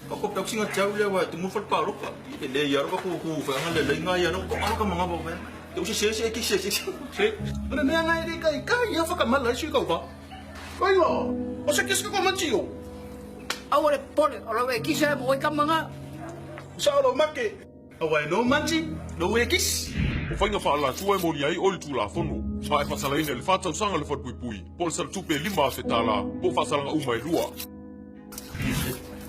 Ako pag singa jauh lewat tu mufal paru ka. Dia ya ko fa ngal le ngai ya no ko ka mga ba. Tu si se ki se. Ana na ngai ri kai ya fa ka mal shi ka ba. Kai lo. O se kis ko man chiyo. Awale pole, ora we kisa mo ka mga. Sa lo make. Awai no manchi, no we kis. O whainga whaala tua e mori ai oi tū la whono. Sa e whasalaina le whātau sanga le whatpui. Pol sal tupe lima se tāla, po whasalanga umai rua.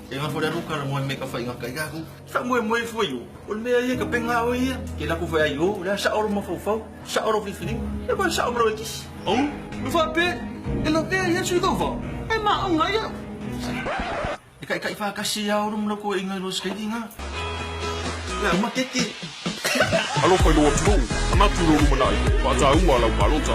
E nga fora ruka na mo me ka fa inga kai ga ku. Sa mo foi yo. Ol me ai ka penga o ia. Ke la ku fa yo, la sa oro mo fo. Sa oro fi fini. E ba sa oro kis. Oh, me fa pe. E lo te ia su ko fa. E ma o nga ya. E kai fa ka si ya oro mo ko inga lo skedi nga. Ya ma keki. Alo whai loa tū, ana tū roru manai, wāta unga lau marota.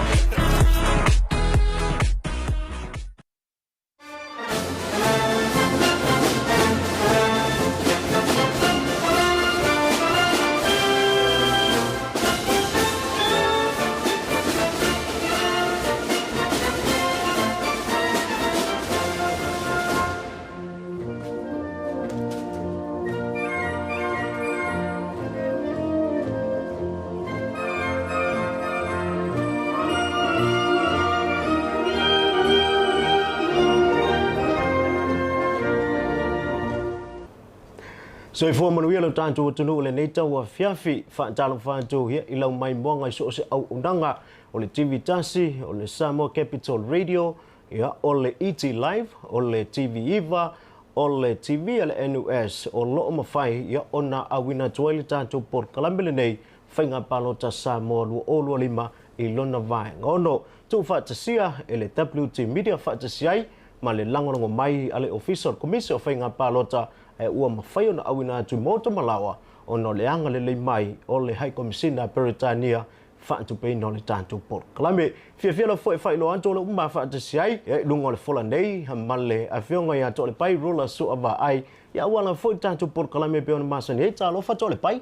So if one we lo tanto tunu le nei tau fiafi fa talo fa tu ia i lau mai monga so se au undanga o le TV tasi o le Samoa Capital Radio ia o le ET Live o le TV Iva o le TV le NUS o lo ma fai ia ona awina toile tanto por kalambele nei fainga palota Samoa lu o lu lima i lona vai ngono tu fa tasia ele WT Media fa tasia ma le lango mai ale official commission fainga palota e ua mawhai na awina atu moto malawa o no le anga le mai o le High Commissioner Peritania whaatu pei no le tātou por. Kalame, fia la fo e whai lo anto le umma whaatu siai, e lungo le fola nei, ha male a whionga ia to le pai rola su ava ai, ia ua fo i tātou por kalame pe ona masani, e tā lo whato le pai.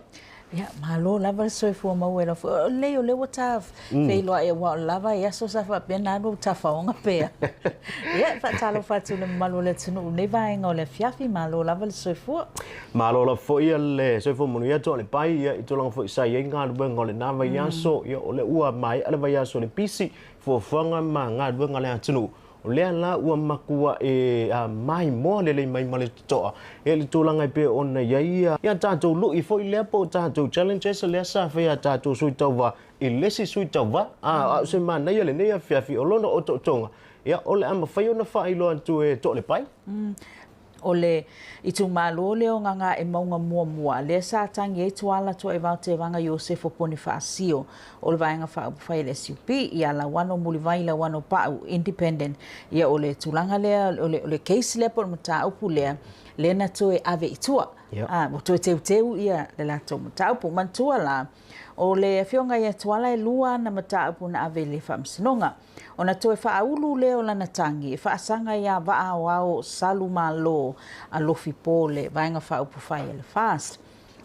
Ya, malo lava so fo ma wera fo le whataf fe lo e wa lava ya so sa fa pena no tafa onga pe ya fa talo fa tu le malo le tunu ne va en ole fiafi malo lava so fo la fo ia le so fo monu ia to le pai ia i to longa fo sa ia nga lu ngole na va ya so ia ole ua mai ale va ya so le pisi fo fanga ma nga lu ngale tunu o lea la ua makua e mai mo le mai male toa e le tūlanga pe ona ia tātou lu i fo i lea po tātou challenges lea sa whea tātou sui tauwa i lesi sui tauwa se mana ia le nea whiawhi o lona o tonga ia ole ama whai ona whai loa tu e to le pai ole i tu malo leo nganga e maunga mua le sa tangi e tuala to e vau te vanga Iosefo Bonifacio o le vaenga whai le SUP ia la wano mulivai la wano pau independent ia ole tulanga lea ole case lea por mata upu lea le na to e ave itua mo to e teu ia le la to mata upu mantua la o le whionga ia tuala e lua na mata upu na ave le whamsinonga ona to e whaulu leo lana tangi e whaasanga ia waa wao salu malo a lofi pole vaenga whaupu whai ele fast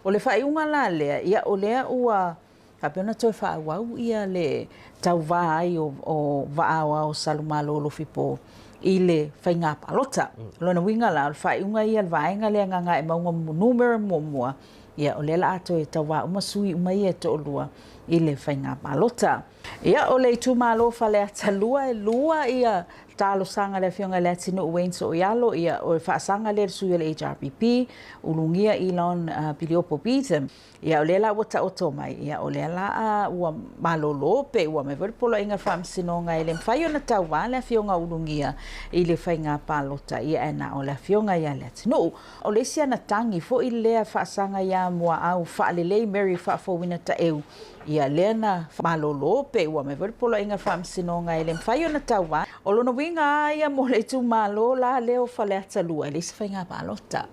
o le whaiunga la lea ia o lea ua kapeona to e whaawau ia le tau waa ai o waa wao salu malo lofi po i le whainga palota lona winga la o le whaiunga ia le vaenga lea nganga e maunga numero mua ia o le la ato e tau waa umasui umai e to olua i le whainga palota ia o le tu malo fale atalua e lua ia talo sanga le whionga le tino uen so ialo ia o whaasanga le sui le HRPP ulungia ilon piliopo bitem ia o le la wata oto mai ia o le la ua malolo pe ua me verpolo inga whamsinonga i le mwhaio na tauwa le whionga ulungia i le whainga palota ia ena o le whionga ia le tino o le sia na tangi fo i lea whaasanga ia mua au whaalelei Mary whaafowina ta eu ia lena malolo pe ua me verpolo inga whamsinonga i le mwhaio na tauwa o lona winga ia mo le tu malo la leo fale atalua le whainga palota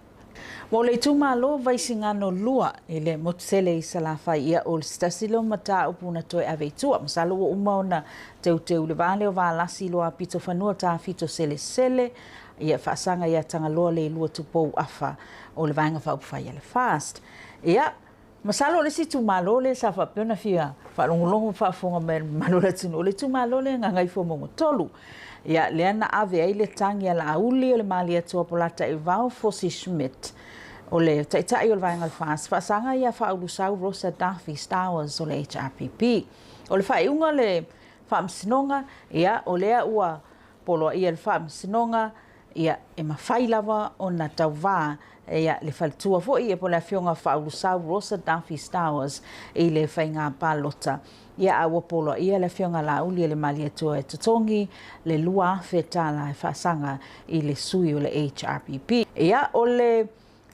mo le tu malo vaisingano lua ile motsele isalafa ia o stasilo mata upuna toe aveitua masalo o umauna teu le vale o valasi loa pito fanua ta fito sele ia whaasanga ia tangaloa le lua tupou afa o le vaenga whaupawhai le fast. Ia, masalo le si tumalo le sa whapeona fia whalongolongo whaafonga me malola tunu o le tumalo le ngangai whamongo tolu. Ia, le ana ave ai le tangi ala auli o le mali atua polata i vau Fosi Schmidt. O le taitai o le vaenga le fast, whaasanga ia whaulusau Rosa Duffy Stowers o le HRPP. O le whaiunga le whaamsinonga, ia o lea ua polo ia le whaamsinonga, ia e mawhai lava o na tauwā, ia le whalitua fo ia po le whionga whaulusau Rosa Duffy Stowers i le whainga palota. Ia awa polo ia le whionga la uli le mali atua e tutongi, le lua whetala e whaasanga i le sui o le HRPP. Ia o le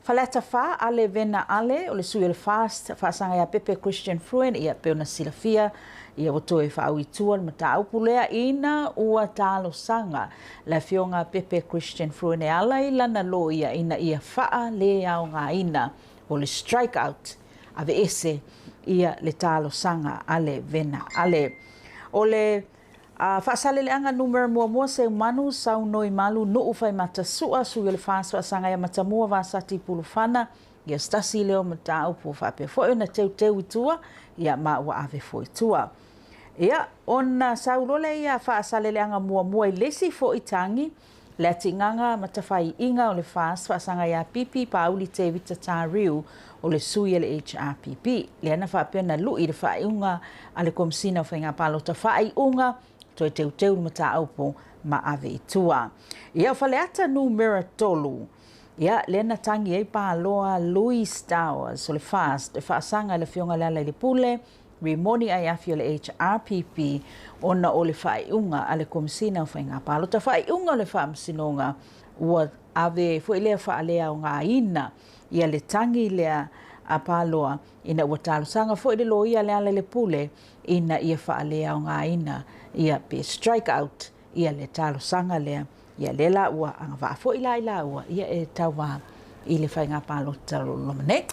Faleta fa ale vena ale o le sui o le fast whaasanga ia Pepe Christian Fruin ia peona silafia ia woto e whauitua le mata aupulea ina ua talo sanga la fionga Pepe Christian Fruin e ala i lana lo ia ina ia faa le au ngā ina o le strikeout ave ese ia le talo sanga ale vena ale o le whaasale le anga numero mua se manu sau noi malu no ufai mata sua sui le fast whaasanga ia mata mua vasati pulufana ia stasi leo mata upu whape fo na teu itua ia ma ua ave fo itua. Ia ona sau lole ia whaasale le anga mua i lesi fo itangi le atinganga matawhai inga o le fast whaasanga ia pipi pauli te vita tāriu o le sui le HRPP. Le ana whapea na lui le whaiunga a le komsina o whainga palota whaiunga toi teu mata aupo ma ave itua. Ia whaleata numero tolu. Ia lena tangi ei pāloa Louis Towers o le fast e whaasanga le whionga lala le pule rimoni ai afi o le HRPP ona o le whaiunga a le komisina o whainga palota whaiunga o le whaamsinonga ua ave fo ilea whaalea o ngā ina ia le tangi lea a pāloa ina ua talosanga fo ile lo ia le ala le pule ina ia whaalea o ngā ina ia pe strike out ia le talosanga lea ia le la ua anga wha fo ila ua ia e tawa i le whainga palota lomane.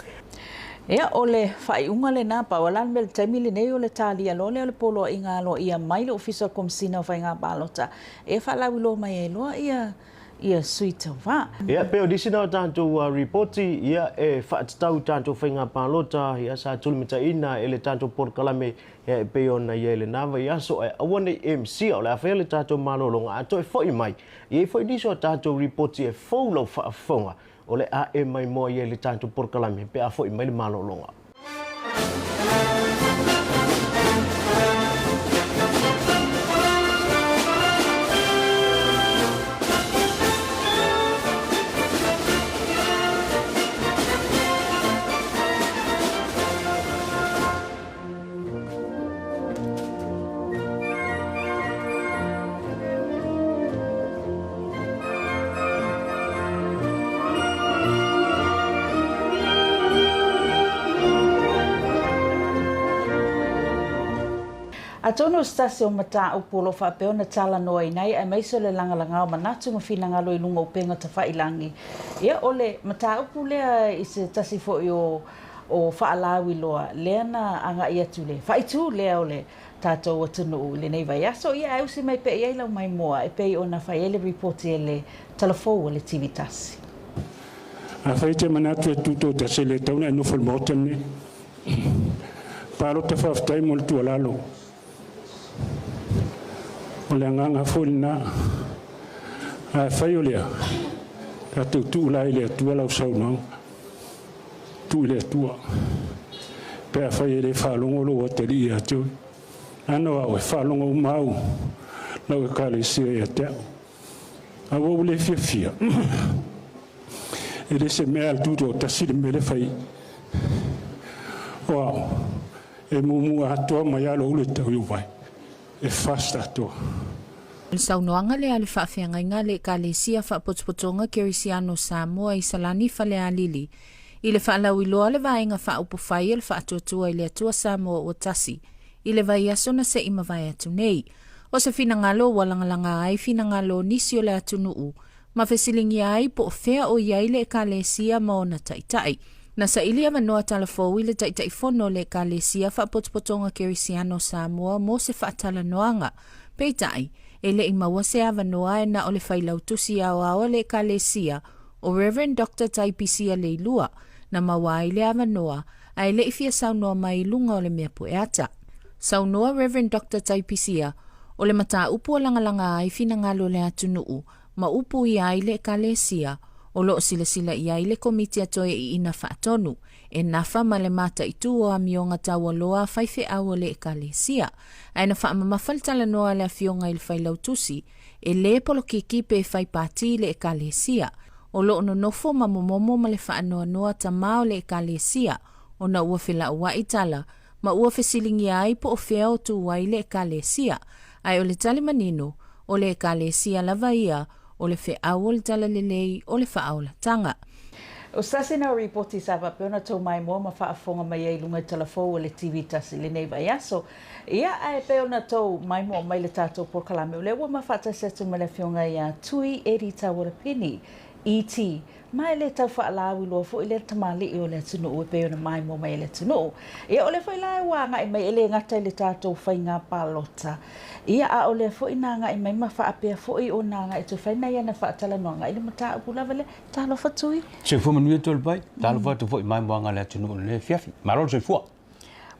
Ia o le whaiunga le nā pawalan me le taimi le nei o le tālia lo le polo i ngā lo ia mai le official komsina o whainga palota e whalawi lo mai e loa ia suita wā. Ia peo disina o tātou reporti ia e whaatitau tātou whainga palota ia sa tulimita ina e le tātou porkalame ia e peo na ia le nawa ia so e awane MC o le awhea le tātou malolonga ato e whoi mai. Ia e whoi diso o tātou reporti e whaulau whaafonga o le a e mai moa ia le tātou porkalame pe a whoi mai le malolonga. A tono stasi o mata o polo whapeo na tala noa i nei, ai maiso le langa o manatu ma whina ngalo i lunga o penga ta whailangi. Ia ole mata o pulea i se tasi fo i o whaalawi loa, lea na anga i atu le. Whaitu lea ole tātou o tunu le nei vai aso, ia au si mai pe i lau mai moa, e pe i o na whai ele reporti e le talafou o le TV tasi. A whaite manatu e tuto ta se le tauna e nufol motem ne. Paro te whaftai mo le tualalo. O le nganga fulna a whai o lea ka tu lai lea tua lau saunau tu lea tua pe a whai ele whalongo lo o te li a tui ano au e whalongo mau lau e kale sia e te a wau le fia fia ele se mea al tuto ta siri me le whai wow e mumu a toa mai alo ule tau i wai e fasta to. Saunoanga le ale whawhiangainga le ka le sia whapotopotonga Kerisiano Samoa i salani whale alili. I le whaalau i loa le vaenga whaupawhai le whaatuatua i le atua Samoa o tasi. I le vai asona se ima vai atu nei. O se finangalo walangalanga ai finangalo nisi o le atu nuu. Ma fesilingi ai po fea o iai le ka le sia maona taitai. Na sa ilia manoa talafou i le taitai fono le ka le sia whapotopotonga Kerisiano Samoa mo se whaatala noanga. Peitai, e le i maua se avanoa e na o le whailau tusi au au le ekalesia o Reverend Dr. Taipisia Leilua na maua i le avanoa ai le i fia saunoa mai lunga o le mea pueata. Saunoa Reverend Dr. Taipisia o le mata upu o langalanga ai fina ngalo le atunuu ma upu i ai le ekalesia o loo sila i ai le komiti atoe i ina whaatonu e nafa ma le mata i tu o amionga tawa loa whaife au o le ekalesia. Ai na whaamamawhalitala noa le afionga i le whailau tusi e le polo kiki pe whai pati le ekalesia o loo no nofo ma momomo ma le whaanoa noa tamao le ekalesia o na ua whila ua i tala ma ua whesilingi ai po o whiao tu wai le ekalesia ai o le tali manino o le ekalesia lava ia o le whiao o le tala lelei o le whaola tanga. O sase na reporti sa peona tau mai mo ma whaafonga mai ai lunga telefo o le TV tasi le nei vai aso. Ia ai peona tau mai mo mai le tātou por kalame o le ua ma whaatasetu ma le whionga ia tui eri tawara pini E.T. Mai le tau whaalawi loa fo i le tamali i o le tunu ue peona mai mo mai le tunu. Ia o le whailai wanga i mai ele ngata i le tātou whainga palota. Ia a o le fo i nanga i mai ma whaapea fo i o nanga i tu whaina ia na whaatala noanga i le mata upu lava le talo fatui. Se fo manuia tolu pai, talo fatu fo i mai moanga le tunu le fiafi. Marol se fua.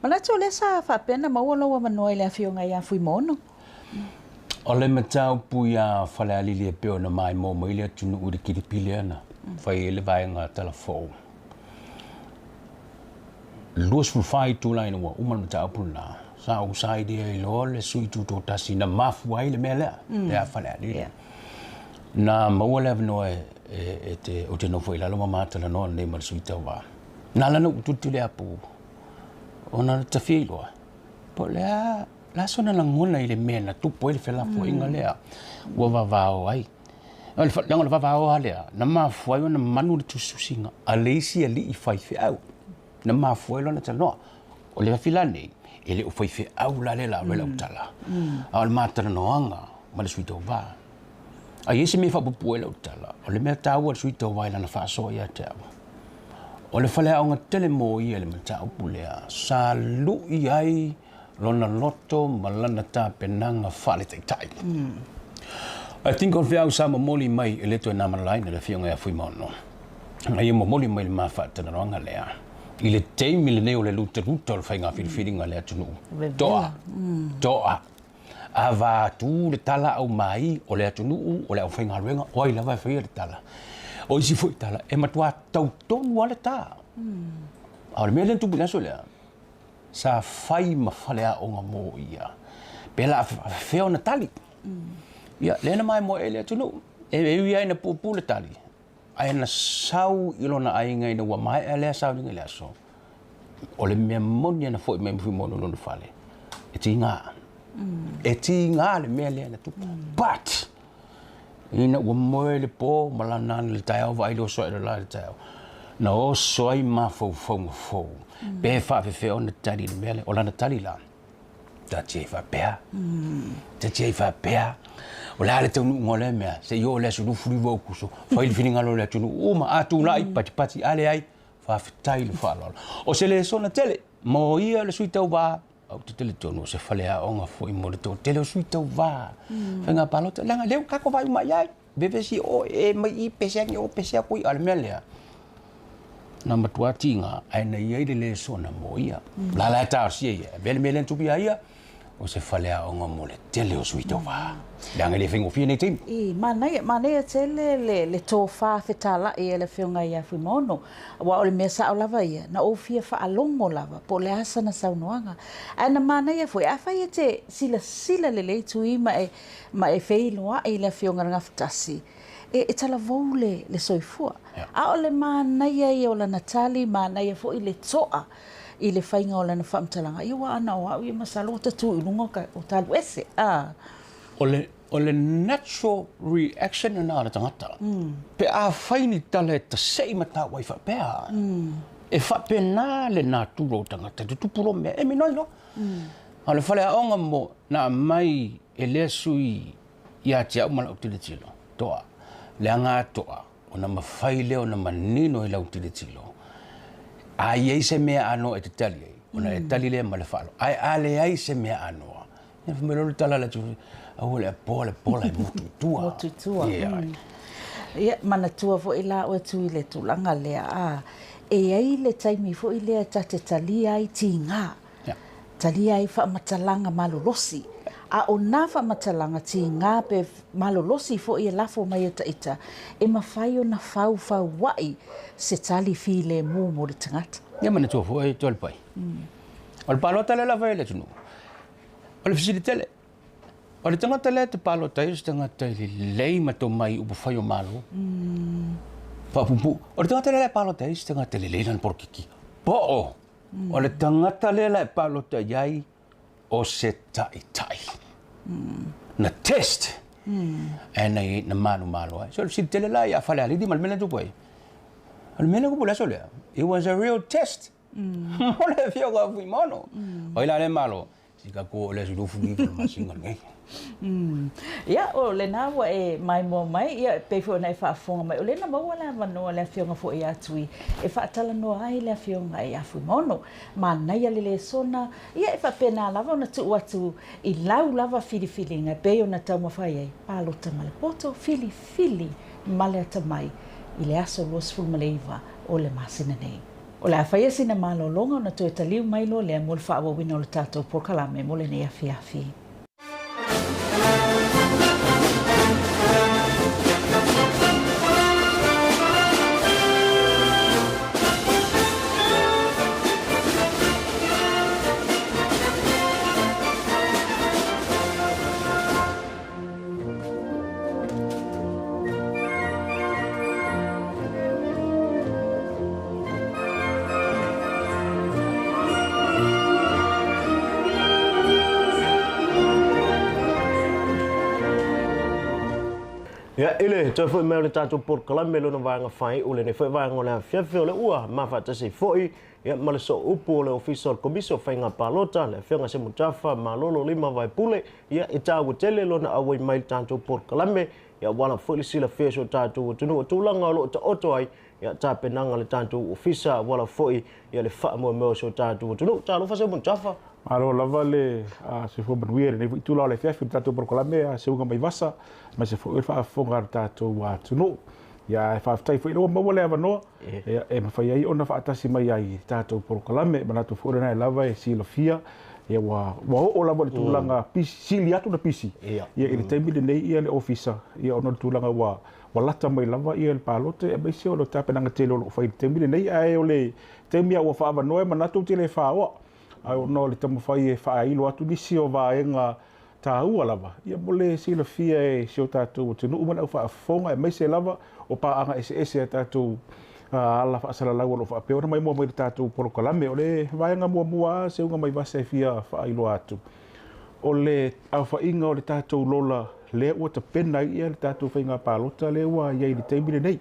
Mana tu le sa whaapea na maua loa manoi le awhionga ia fui mono. O le matau puia whale alili e peo na mai mo mai le tunu uri kiripile ana. Whai ele vaenga telefo. Luas fulfai tu lai na wa uman matau puna. Sa usai dia i lo le sui tu to tasi na mafu ai le mele. Le a whale alili. Na maua le avno e te o te nofo i lalo mamata la noa nei mar sui tau wa. Na lana ututi le apu. Ona tawhia i loa. Po lea la sona la ngona i le mena tupo i le whelafo inga lea. Ua wawao ai. Langa le wawao a lea. Na mafu ai wana manu le tususinga. A leisi a li i whaife au. Na mafu ai lona tanoa. O le whawhilane e le o whaife au la le la wela utala. A le mātara noanga ma le suita o wā. A iese me whapupu e la utala. O le mea tāua le suita o wā ilana whaasoa ia te au. O le whale aonga tele mo i e le mata upu lea. Sa lu i ai lona loto malana tā penanga whale taitai. I think on whiau sa mamoli mai e leto e namalai na le whionga e fui mono. Ai e mamoli mai le mawhaatana roanga lea. I le teimi le neo le luta o le whainga whiriwhiringa lea tunu. Toa. Toa. A wā tū le tala au mai o lea tunu o lea au whainga ruenga o ai lawa e whaia le tala. O isi fui tala e matua tau tonu ale tā. A le mea le tupu naso lea. Sa whai ma whalea o ngā mō ia. Pela a wheo na tali. Ia, lena mai mo e lea tunu. E ui ai na pupu le tali. Ai na sau ilona ai ngai na wa mai e lea sau ni lea so. O le mea moni na fwoi mea mwi mono lona whale. E ti ngā. E ti ngā le mea lea na tupu. But, ina ua moe le po malana le taiao vai lo soe la le taiao. Na o soe ma fau fau ma fau. Pe fa fe ona tali le mele o lana tali la. Ta che fa pea. Ta che fa pea. O la le tonu ngole mea se yo le su furi vo kuso. Fa il fininga lo le tunu o ma atu la i pati pati ale ai fa fitai le fa lo. O se le sona tele mo ia le suita va au te tele tonu se fale a onga fo i mo le tele suita va. Fa nga palota langa le ka ko vai mai ai. Bebe si o e mai i pese ni o pese ko i al mele. Na matua tinga ai na ia le sona mo ia. La la ta si ia. Bel melen tu bia ia. O se fale a onga mo le tele o suita va. Langa le fingo fine tim. I manai tele le to fa fetala e le fionga ia fu mono. Wa o le mesa o lava ia na o fia fa alongo lava po le asa na saunoanga. Ana manai foi a fa ia te sila le tu i ma e feiloa e le fionga nga fatasi. E tala voule le soifua. A o le manai ia o la Natali manai fo i le toa. I le whainga o lana whamtalanga. Iwa ana o au i masalo o tatu i lunga o talu ese. O le natural reaction na ala tangata. Pe a whaini tala e ta sei mata wai whapea. E whapena le nā turo tangata. Te tupuro mea e minoi no. A le whale aonga mo na mai e lea sui i a te au mala o tile tilo. Toa. Le anga toa. O na mawhai leo na manino i lau tile tilo. Ai ai se mea ano e te tali ai. Ona e tali lea ma le whalo. Ai ale ai se mea anoa. Ya fa melo tala la tu au le pola mutu tua. Motu tua. Ia mana tua fo ila o tu ile tu langa le a. E ai le taimi fo ile tate talia ai tinga. Talia ai fa matalanga malolosi. A o na fa matalanga tinga pe malolosi fo ia lafo mai ita. E mafai o na fau wai se tali fi le mo le tangata. Ia mana tua fo e tol pai. O le palota le la vai le tunu. O le fisitele. O le tangata le te palota i tangata i lei mato mai upu whai o malo. Papupu. O le tangata le palota i tangata le leilan porkiki. Po o le tangata le palota iai o se tai. Na test. E nei na manu malo ai. So le fisitele la ia whale alidi mal mele tupu ai. Al mele kupu la solea. It was a real test. O le fio ka fui mono. O ila le malo. Sika ko le sulufu ni ko masinga ngai. Ia o le na wa e mai mo mai ia pe fo na fa fonga mai o le na mo wala vano le fionga fo ia tui e fa tala no ai le fionga ia fu mono ma na ia le sona ia e fa pena lava na tu watu I lau lava fili nga pe ona tau mo fai ai palo tamale poto fili male tamai I le aso los ful maleiva o le masina nei o le afai sina malo longa na tu e taliu mai lo le mo fa wa wino le tato por kalame mo le nei afi Ya ile te foi me le tato por kalame lo na vanga fai o le ne foi vanga na fiafio le ua ma fa tasi foi ya male so upo le official commisso fai nga palota le fionga se mutafa malolo lima vai pule ya itawu tele lo na awai mai tato por kalame ya wala foi sila fesio tato tunu tulanga lo ta oto ai ya ta penanga le tato official wala foi ya le fa mo so tato tunu ta lo fa se mutafa Alo lava le se fo banwere ne tu la le fiafio tato por kalame se unga mai vasa ma se fo fa fonga tato wa tunu ya fa tai fo no mo le ava no e ma fa ai ona fa atasi mai ai tato por kalame ma tu fo na lava e silofia e wa o lava le tulanga pisi sili atu na pisi ia ile tembi de nei ia le officer ia ona tulanga wa lata mai lava ia le palote e besi o lo tapenanga telo lo fa tembi de nei ai o le tembi wa fa ava no e ma tu tele fa o ai no le tamo fai e fai lo atu disi o vaenga ta ua lava ia mole sila fia e sio tatu tunu umana u fa fonga e mai se lava o pa anga ss tatu ala fa sala lago lo fa pe ona mai mo mai tatu por kalame ole vaenga mua se unga mai vasa fia fai lo atu ole au fa inga ole tatu lola le o te pena ia le tatu fa inga palota le wa ia i tembi nei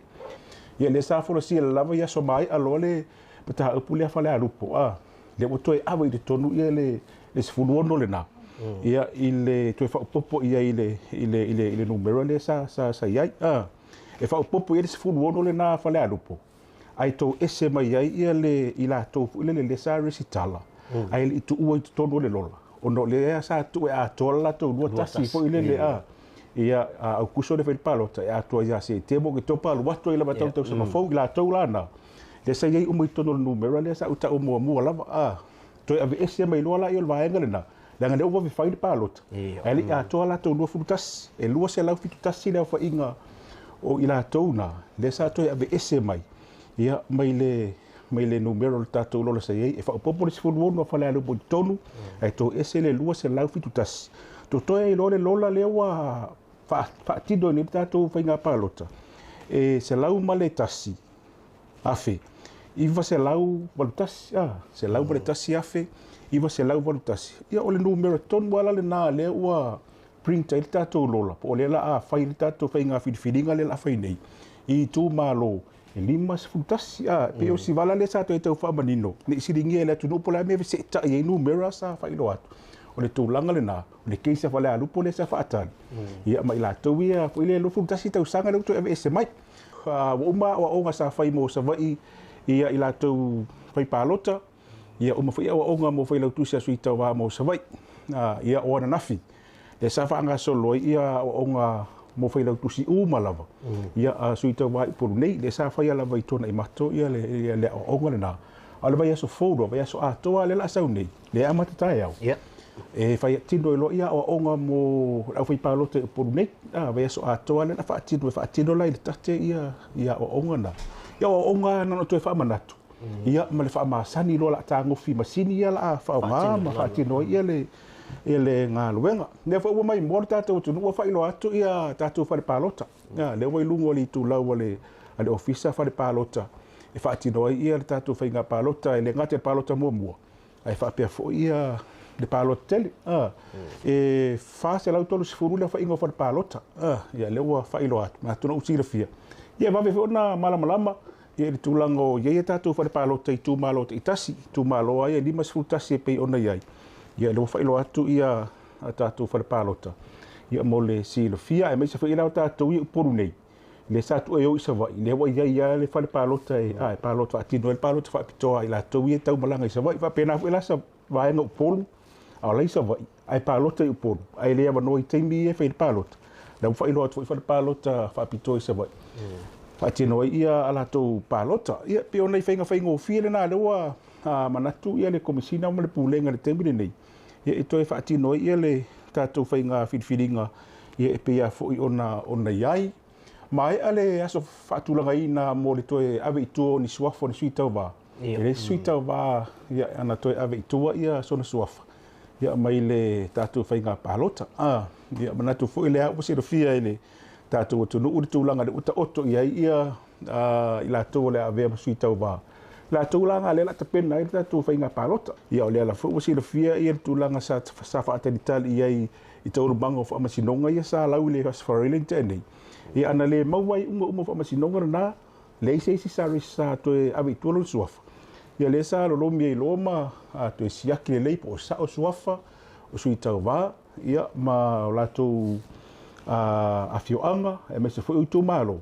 ia le sa fo sila lava ia so mai alole pata upule fa le alupo le o toi ava I le tonu ia le sfuluono le na ia ile toi fa popo ia ile numero le sa ia e fa popo ia le sfuluono le na fa le alupo ai to ese mai ia le ila to le sa recitala ai le tu o tonu le lola ono le sa tu a tola to lo tasi fo ile le ia au kuso le fa palota ia to ia se temo que topa lo wato ile batau to sama fo ila to lana le sa ia umo tono numero le sa uta mo lava to ave ese mai lola ia va engale na danga o vi fai palot ali a to la to no futas e lua se la futas le fa inga o ila to na le sa to ave ese mai ia mai le numero ta to lola sa ia e fa popo se fu no fa le bo tonu e to ese le lua se la futas to e lola le wa fa tido ni ta to fa inga palota e se la male tasi afe iva se lau voltasi se lau voltasi afe iva se lau voltasi ia ole numero ton wala le na le wa printer ta to lola po le la fai ta to fai nga fidiga le la fai nei I tu malo e lima se voltasi pe o si vala le sa to fa manino ni siringi le tu no pola me se ta e numero sa fai lo atu ole tu langa le na le keisa fale alu po le sa fa atan ia mai la to ia po le lo voltasi ta usanga le to ese mai wa o sa fai mo sa vai ia ila tu fai palota ia o mafai o nga mo fai lau tu sia suita wa mo sa vai ia o na nafi le sa fa nga solo ia o nga mo fa lau tusi uma lava ia suita wa por nei le sa fa ia lava itona i mato ia le o nga na ala vai so fodo vai so atoa le la sau nei le amata tai au ia e fa tino lo ia o nga mo au fa palo te por nei vai so atoa le fa tino lai le tate ia o nga na ia o nga na no to fa manatu ia ma le fa ma sani lo la tango fi masini ia la fa nga ma fa tino ia le nga luenga ne fa mai mo tatu tu no fa ilo atu ia tatu fa palota ya le wai lungo li tu la wale ale ofisa fa palota e fa tino ia tatu fa nga palota le ngate palota mo ai fa pe fo ia de palota e fa se la tolu sfuru le fa ingo fa palota ia le wa fa ilo atu ma tu no usira fia ia va ve ona malama ia le tulango ia tatu fa palota i tu malo i tasi tu malo ai lima sfutasi pe ona ia ia le fa ilo atu ia tatu fa palota ia mo le silo fia e mai se fa ilo tatu i poru nei le sa tu e o isa vai le wa ia le fa palota e ai palota atino el palota fa pitoa ila tu ia tau malanga isa vai fa pena ila sa vai no polu a le isa vai ai palota i poru ai le va no i temi e fa palota le fa ilo atu fa palota fa pitoa isa vai fa tino ia ala tu palota ia pe ona i fa ngo fia na le wa manatu ia le komisina mo le pulenga le temi nei ia e toi fa tino ia le tatu fa nga filinga ia e pe ia fo ona iai mai ale aso fa tulanga ina mo le toi ave itu ni suafo ni suita va le suita va ia ana toi ave itu ia so na suafa ia mai le tatu fa nga palota ia manatu fo ile a se fia ile tatu tu no tulanga le uta oto ia ila to le ave suita va la tulanga le la tapena ile tatu fa nga palota ia ole la fo se fia ia tulanga sa fa atenital ia i tau bango fa masinonga ia sa lau le fasfarele tene ia ana le mawai uma fa masinonga na le se sa to ave tolo suafa ia le sa lo mi loma a to siaki le po sa o suafa o suita va ia ma la to a fioanga e me se foi tu malo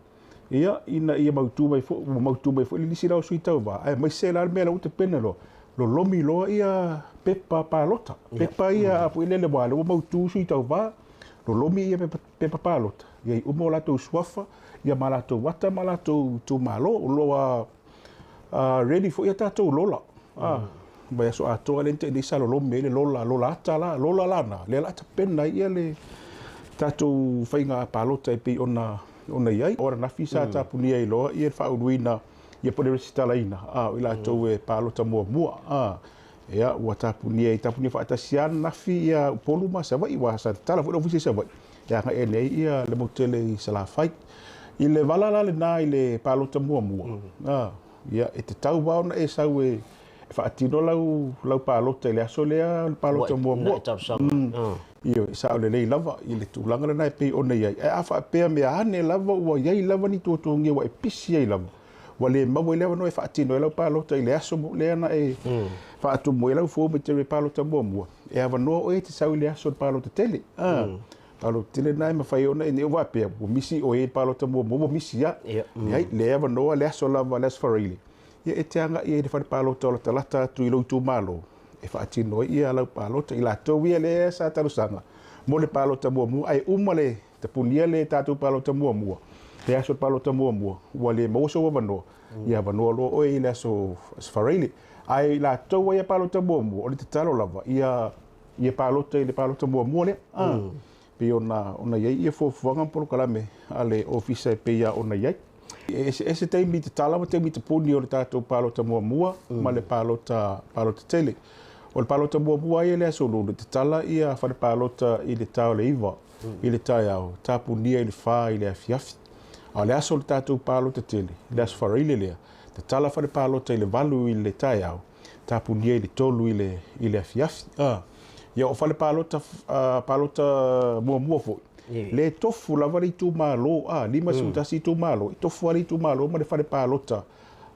ia ina ia mautu mai fo le sira o suita va ai mai se la me la uta pena lo lomi lo ia pepa palota pepa ia apu ile le wale o mautu suita va lo lomi ia pepa palota ia umo la to suafa ia malato wata malato tu malo lo ready for ia tato lola vai so ato lente di salo lomi le lola atala lola lana le la pena ia le tato fainga palota e pe ona iai ora na fisa tapuni ai lo ia fa uruina ia pode resitala ina ila to e palota mo ia ua tapuni fa atasiana na fi ia polu ma sa vai wa sa tala fo ofisi sa vai ia nga ene ia le motele sala fight ile valala le na ile palota mo ia e te tau wa ona e sa we fa atino lau palota ile aso le palota mo io sa ole le lava ile tulanga le na pe ona ia e afa pe me ane lava wa ia lava ni to ngi wa e pisi ia lava wale mawe le no e fa atino lau palota ile aso mo le na e fa atu mo lau fo me te palota mo e ava no e te sa ile aso palota tele palo tele na me fa ona e wa pe o misi o e palota mo misi ya ia le ava no le aso lava les for really ia e te anga ia de fa palota la talata tu ilo tu malo e fa atino ia lau palota ila to ia le sa tarusanga mo le palota mo ai umale te punia le tatu palota mo le aso palota mo wale mo so wano ia wano lo o ile so farili ai la to ia palota mo o le talo lava ia palota ile palota mo le pe ona ia fo fanga por kalame ale office pe ia ona ia ese te mi te tala te mi te puni o le tatu palota mo ma le palota tele o le palota mo ia le aso lo te tala ia fa le palota i le tau le iva i le tai au tapunia i le fa i le afiafi a le aso le tatu palota tele le aso farile lea te tala fa le palota i le valu i le tai au tapunia i le tolu i le afiafi ia o fa le palota mo fo le tofu lava le tu malo lima sutasi tu malo tofu ali tu malo ma le fa le palota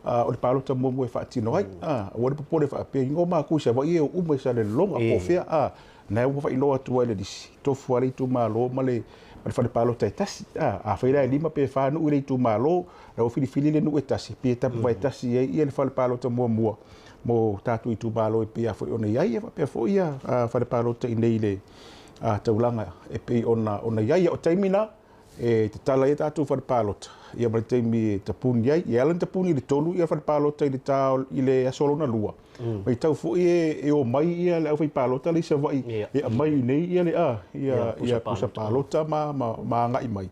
o le palota mo e fa tino ai o le popo le fa pe ngo ma ku sa va ia o mo sa le longa po fia na o fa ilo atu ele dis tofu ali tu malo ma le fa le palota e tasi fa ila lima pe fa no le tu malo na o fili le no e tasi pe ta vai tasi ia le fa le palota mo mo tatu itu malo pe fo ona yai pe fo ia fa de palo te nei le taulanga e pe ona yai o taimina e te tala e tatu fa de palo ia ba taimi te pun yai ia lan te pun i tolu ia fa de palo te de tau i le asolo na lua mai tau fo e o mai ia le fa palo te le se vai e mai nei ia le ia pusa palo ta ma ngai mai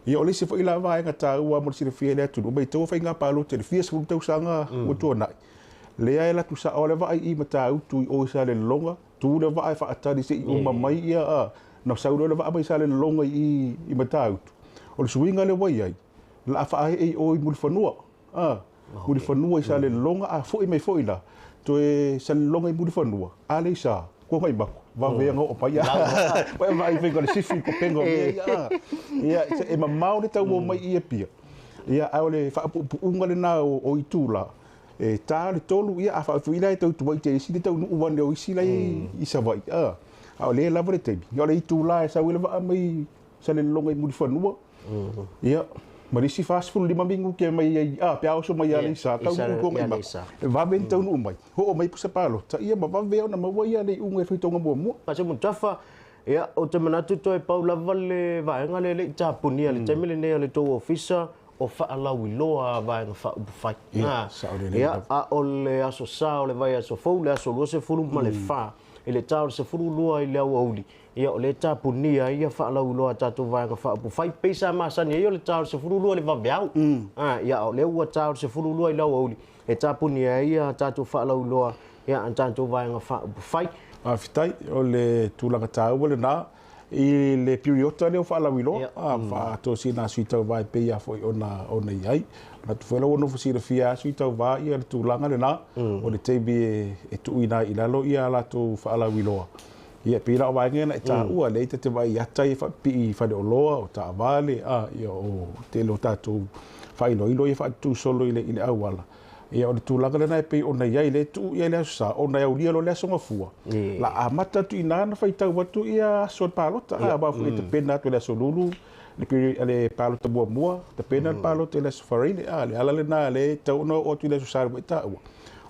ia o le se fo ila vai ngata ua mo se fie le tu mai to fa nga palo te fie se tau sanga o to na le ai la tu sa o le vai i mata tu o sa le longa tu le vai fa ata di se o mai ia na sa le vai mai sa le longa i mata o le swinga le vai ai la fa ai o mul fanua mul fanua i sa le longa fo i mai fo ila to e sa le longa i mul fanua ale sa ko mai bako va ver o pa ia vai ver con sifi ko pengo ia e mamau le tau mai ia pia ia ole fa unga le na o itula e ta le tolu ia fa fuila e tau tu te si tau nu wan o isi lai i sa vai ole la vole te ia le itula e sa wile va mai sa le longa i mul fanua ia marisi fast food 5 minggu ke mai pe auso mai ali sa tau ko mai va ben tau nu mai ho mai pusa palo ta ia ma va veo na ma wa ia le unga fi tonga mo pa se muntafa ia o te manatu to e paula vale va nga le tapunia le te mele ne le to officer o fa ala wiloa va nga fa fai ia a ole aso sa ole vai aso fo le aso lo se fulu ma le fa ele tau se fulu lua i le auli ia o le tapunia ia fa ala uloa tatu vai nga fa fai pesa ma sani ia le tau se fulu lua le va beau ia o le ua tau se fulu lua i le auli e tapunia ia tatu fa ala uloa ia an tatu vai nga fa fai fitai o le tulaga tau le na i le periota le fa ala wilo fa to si na suita vai pe ia foi ona iai na tu fela ono fusi le fia suita vai ia le tulaga le na o le tebi e tu ina ilalo ia la tu fa ala wilo ia pila vai ngena ta ua le te vai ata i fa pi fa de oloa o ta vale ia o te lo tatu fa ilo ia fa tu solo ile awala ia o tulaga le na pe ona ia le tu ia le sa ona ia ulia lo le songa fua la amata tu ina na fa tau watu ia so palota ba fu te pena tu le solulu le palota mua te pena palota le safari le ala le na le tau no o tu le so ta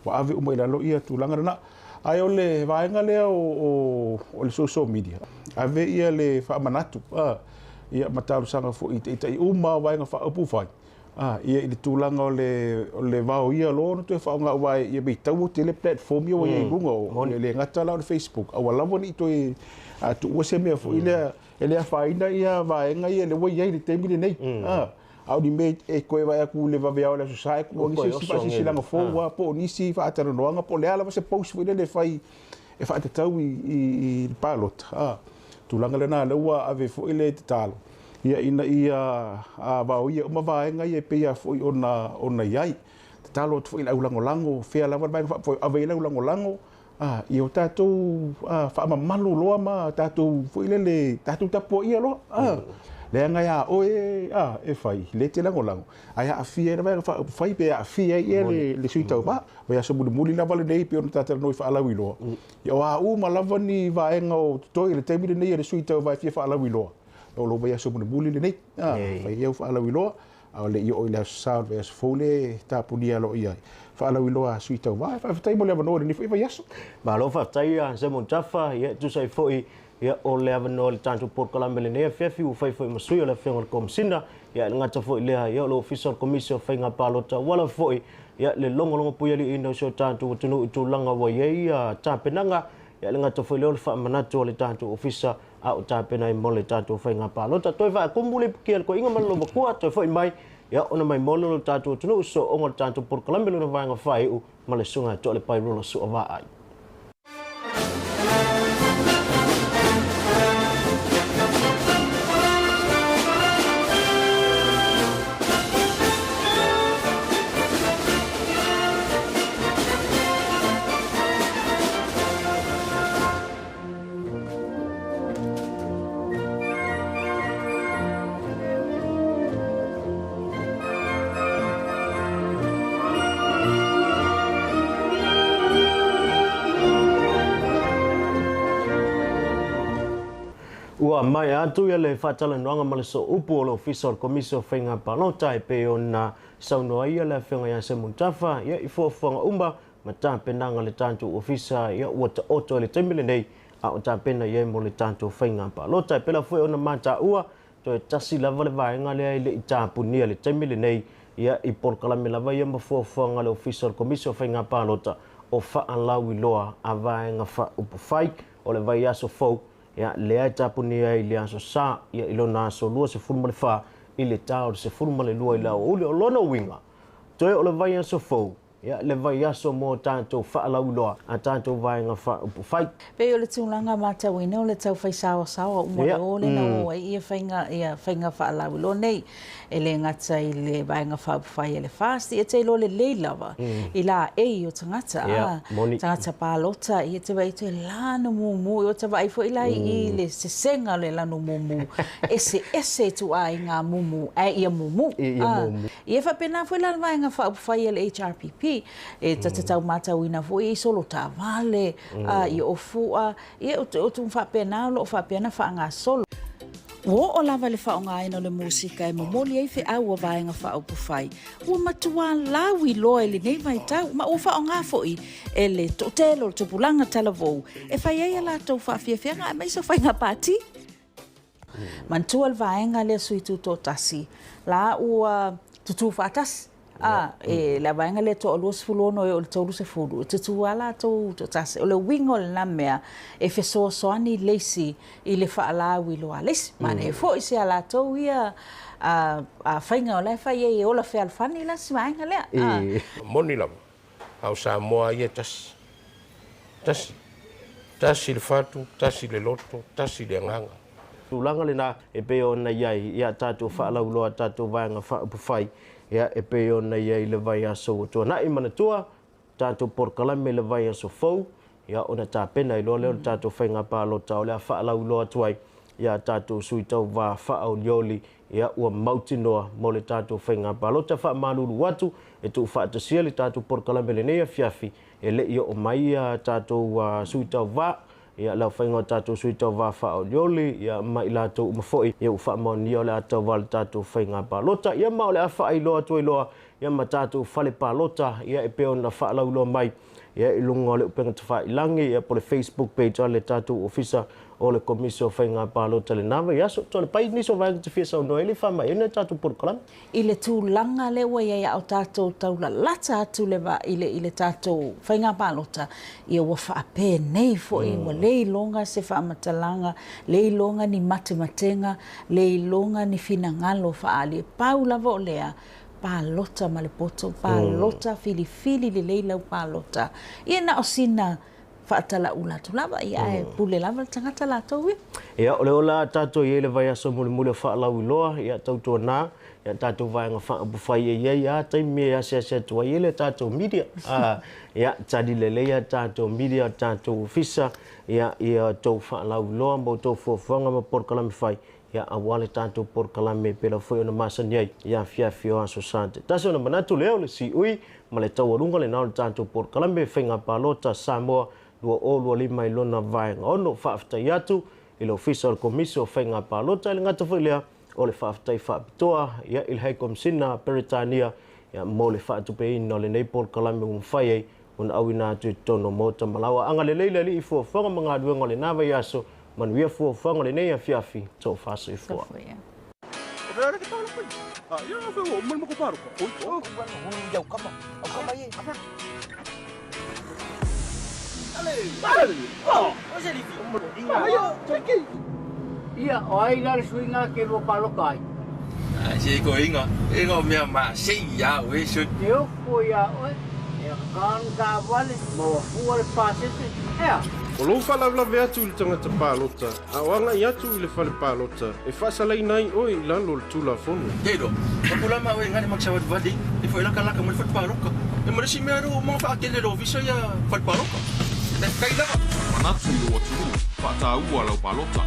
wa ave uma ila lo ia tulaga na ai o le vaenga le o le social media ave ia le fa manatu ia matalu sanga fo i uma vaenga fa upu fai ia i tulaga o le vao ia lo no te fa nga vai ia be tau te le platform ia ia bunga o le ngata la o Facebook au lava ni to tu o se me fo ile ele fa ina ia vaenga ia le wai ia le temile nei au di me e koe vai aku le vavea o le susai ko ni si fa si langa fo wa po ni si fa atara noanga po le ala se post fo le fai e fa te tau i palot tulaga le na le ua ave fo ile te talo ia ina ia va ia uma vaenga ia pe ia fo ona iai te talo fo ile lango fea lava vai fo ave ile lango i o tatou fa malu loa ma tatou fo ile le tatou tapo ia lo le nga ya o e fai le te lango ai a fia vai fai pe a fia ia le suita ba vai so muli lava le dei pe on tata no fa ala wilo ia wa uma lava ni vaenga o toi le temile nei le suita vai fia fa ala wilo o lo vai so muli le nei vai ia fa ala wilo a le io ile sound vai so fole tapunia lo ia fa ala wilo a suita vai fa tai mo le no ni fa yaso ba lo fa tai a se mon tafa ia tu sai foi ia o le avano le tanto por Colombia ne fefi u fai masui o le fenga komsina ia ngata foi le ia lo official commission fenga palota wala foi ia le longo puia li ino so tanto tunu tulanga wa ia tapenanga ia ngata foi le fa manato le tanto official a tapena i mole tanto fenga palota toi va kumbule kiel ko inga malo makua toi foi mai ia ona mai molo tanto tunu so o tanto por Colombia no vanga fai u male sunga to le pai rola so va ai ua mai atu ia le faatalanuaga ma le so upu o le official commission faiga palota e pe ona saunoa ia le afega ia se mutafa ia i foafoaga uma ma ta penanga le tantu ofisa ia ua ta oto le temile nei a o ta pena ia mo le tantu whainga pa lota pela foi ona mata ua to tasi lava le vaenga le ai le ita punia le temile nei ia i porkalame lava ia mafuafuanga le official commission whainga pa lota o whaalau loa a vaenga upufai o le vai aso fau ia le ai tapunia i le aso sa ia ilona aso lua se fulma le wha i le tau se fulma le lua i lau ule o lona winga toe o le vai aso fau ia le vai aso mo tanto whaalau loa a tanto vaenga upufai pe o le tūlanga matawina o le tau whaisawa sawa umore o le na o ia whainga whaalau lo nei e le ngata i le vaenga upufai e le fast ia te lo le leilawa i la e o tangata tangata palota ia te vai te lana mumu o te vai fo i lai i le sesenga le lana mumu ese tu ai ngā mumu e ia mumu ia whapena fo i lana vaenga upufai e le HRPP e tatatau matawina fo i solo ta vale i ofua ia o tu whapena lo whapena whaanga solo o lava le whaonga ina le musika e momoli ei fe au a vaenga whaupufai. Ua matua lawi loa le nei vai tau, ma o whaonga foi e le totelo le tupulanga talavou. E whai eia la tau whawhiawhianga e maiso whainga pati. Mantua le vaenga le suitu to tasi. La ua tutu whatasi. La vaenga le to alua sefuluono e o le taulu sefulu. E tutu ala to tasi. O le wingo le namea e fesoa soani leisi i le whaalawi loa leisi. Mane e fo i se ala tau ia a whainga o le whai e ola whea alfani la si vaenga lea. Moni lama. Au sa moa ia tasi. Tasi. Tasi le fatu, tasi le loto, tasi le nganga. Tulanga le na e pe ona iai ia tātou whaalau loa tātou vaenga whaupufai. Ia e pe ona iai le vai aso o tua. Na i manatua, tātou porkalame le vai aso fau. Ia ona tā pena i loa leo tātou whainga pālota o lea whaalau loa tuai. Ia tātou sui tau wā whaau lioli. Ia ua mautinoa mo le tātou whainga pālota wha malulu watu. E tu whaatasia le tātou porkalame le nea fiafi. E le ia o mai tātou sui tau wā. Ia lau whainga tātou sui tau wā whaau lioli. Ia mai lātou umafoi. Ia u whaamoni o le atau wā le tātou whainga pālota. Ia mao le a whaai loa tuai loa. Ia ma tātou whale pālota. Ia e peo na whaalau loa mai. Ia i lunga o le upenga te whaai langi. Ia po le Facebook page o le tātou ofisa o le komisio whainga pālota le nawa. Ia so to le pai niso vāinga te whia sau noe le whama ina tātou porkalam. I le tūlanga le wa ia au tātou taula lata atu le wa i le tātou whainga pālota. Ia wa whaape nei fo i wa leilonga se whaamatalanga, leilonga ni matematenga, leilonga ni finangalo whaali. Paulava o lea. Pālota malepoto, pālota filifili le leilau pālota. Ia na o sina whaatala ula tu lava, ia e pule lava tangata la tau ia. Ia ole ola tātou ie le vai aso muli muli whaalau i loa, ia tautua nā, ia tātou vaenga whaapufai e iei, ia taimi e ase tua ie le tātou media. Ia tadi le leia tātou media, tātou ofisa, ia tau whaalau i loa, mo tau fuafuanga ma porkalami whai. Ia awale tātou porkalame pela foi ona masani ai ia fiafio aso sante. Tasi ona manatu leo le si ui ma le tau arunga le nao le tātou porkalame whainga pālota Samoa lua o lua lima i lona vaenga ono whaaftai atu i le official komisio whainga pālota le ngata whailea o le whaaftai whaapitoa ia il hei komsina Peritania ia mo le whaatupe ino le nei porkalame umwhai ei una awina atu i tono mota malawa anga le leila li i fua whanga mga aduenga le nawa i aso manuia fua whanga le nei a fiafi tō whaso i fua. Vera ke tala pai. Ia na fo mo mo ko paro. O Jau kama. O kama ye. Ale. O se li fi. Ia, teki. Ia, o ai la suinga ke ro palo kai. Se ko inga. Inga me ma se ya we su. Eu foi a oi. E kan ka vale mo fu le passe. O lou whalawlawe atu i le tangata pālota, a oanga i atu i le whale pālota, e whaasalai nai oi i lalo le tūla whonu. Keido, kapula mawe ngani maksawad wadi, e fo ilaka laka mo le whatparoka. E marasi mea ro mga whaakele ro visa ia whatparoka. Kailaka. Manatu i o tūru, whaata ua lau pālota.